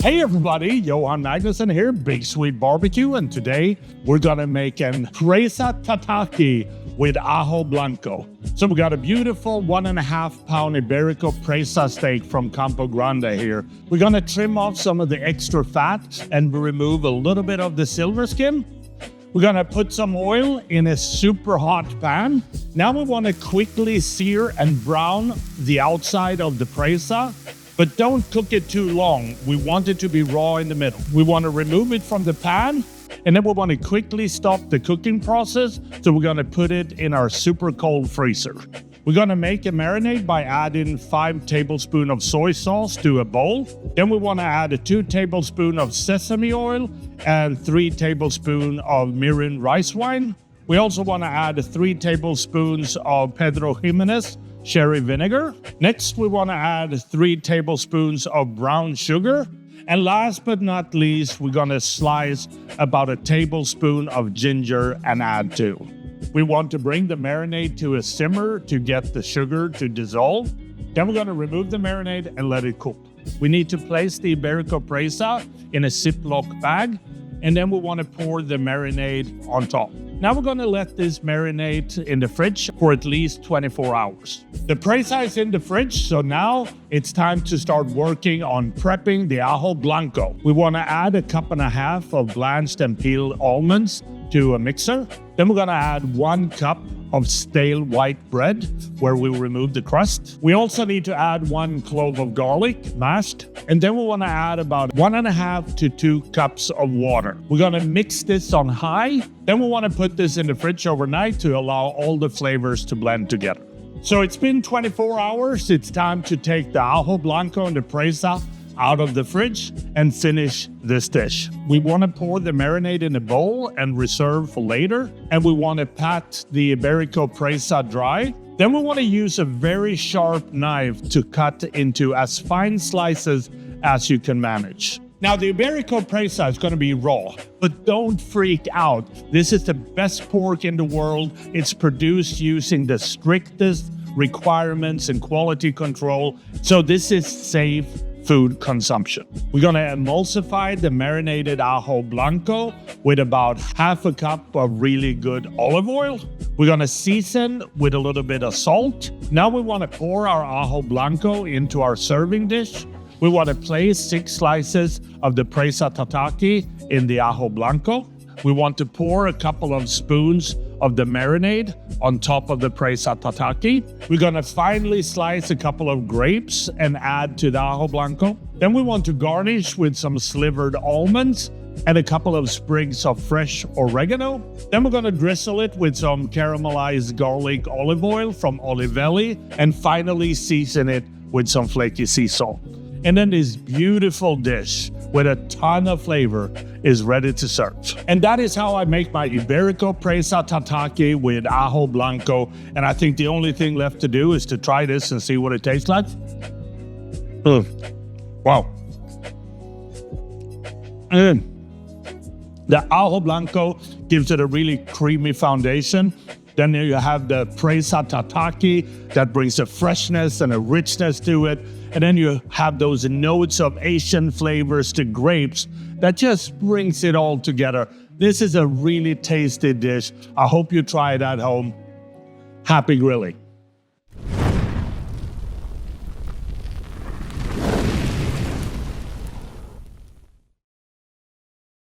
Hey everybody, Johan Magnusson here, Big Sweet Barbecue, and today we're gonna make an Presa Tataki with Ajo Blanco. So we got a beautiful 1.5 pound Iberico Presa steak from Campo Grande here. We're gonna trim off some of the extra fat and remove a little bit of the silver skin. We're gonna put some oil in a super hot pan. Now we wanna quickly sear and brown the outside of the presa, but don't cook it too long. We want it to be raw in the middle. We wanna remove it from the pan, and then we wanna quickly stop the cooking process, so we're gonna put it in our super cold freezer. We're gonna make a marinade by adding 5 tablespoons of soy sauce to a bowl. Then we wanna add 2 tablespoons of sesame oil and 3 tablespoons of mirin rice wine. We also wanna add 3 tablespoons of Pedro Jimenez sherry vinegar. Next, we wanna add 3 tablespoons of brown sugar. And last but not least, we're gonna slice about 1 tablespoon of ginger and add too. We want to bring the marinade to a simmer to get the sugar to dissolve. Then we're gonna remove the marinade and let it cool. We need to place the Iberico Presa in a Ziploc bag, and then we wanna pour the marinade on top. Now we're gonna let this marinate in the fridge for at least 24 hours. The presa is in the fridge, so now it's time to start working on prepping the Ajo Blanco. We wanna add 1.5 cups of blanched and peeled almonds to a mixer. Then we're gonna add 1 cup of stale white bread where we remove the crust. We also need to add 1 clove of garlic mashed, and then we want to add about 1.5 to 2 cups of water. We're going to mix this on high. Then we want to put this in the fridge overnight to allow all the flavors to blend together. So it's been 24 hours. It's time to take the Ajo Blanco and the presa out of the fridge and finish this dish. We want to pour the marinade in a bowl and reserve for later. And we want to pat the Iberico Presa dry. Then we want to use a very sharp knife to cut into as fine slices as you can manage. Now the Iberico Presa is going to be raw, but don't freak out. This is the best pork in the world. It's produced using the strictest requirements and quality control. So this is safe food consumption. We're gonna emulsify the marinated Ajo Blanco with about 1/2 cup of really good olive oil. We're gonna season with a little bit of salt. Now we wanna pour our Ajo Blanco into our serving dish. We wanna place 6 slices of the Presa Tataki in the Ajo Blanco. We want to pour a couple of spoons of the marinade on top of the Presa Tataki. We're gonna finally slice a couple of grapes and add to the Ajo Blanco. Then we want to garnish with some slivered almonds and a couple of sprigs of fresh oregano. Then we're gonna drizzle it with some caramelized garlic olive oil from Olivelli, and finally season it with some flaky sea salt. And then this beautiful dish with a ton of flavor is ready to serve. And that is how I make my Iberico Presa Tataki with Ajo Blanco. And I think the only thing left to do is to try this and see what it tastes like. Wow. And the Ajo Blanco gives it a really creamy foundation. Then you have the Presa Tataki that brings a freshness and a richness to it. And then you have those notes of Asian flavors to grapes that just brings it all together. This is a really tasty dish. I hope you try it at home. Happy grilling.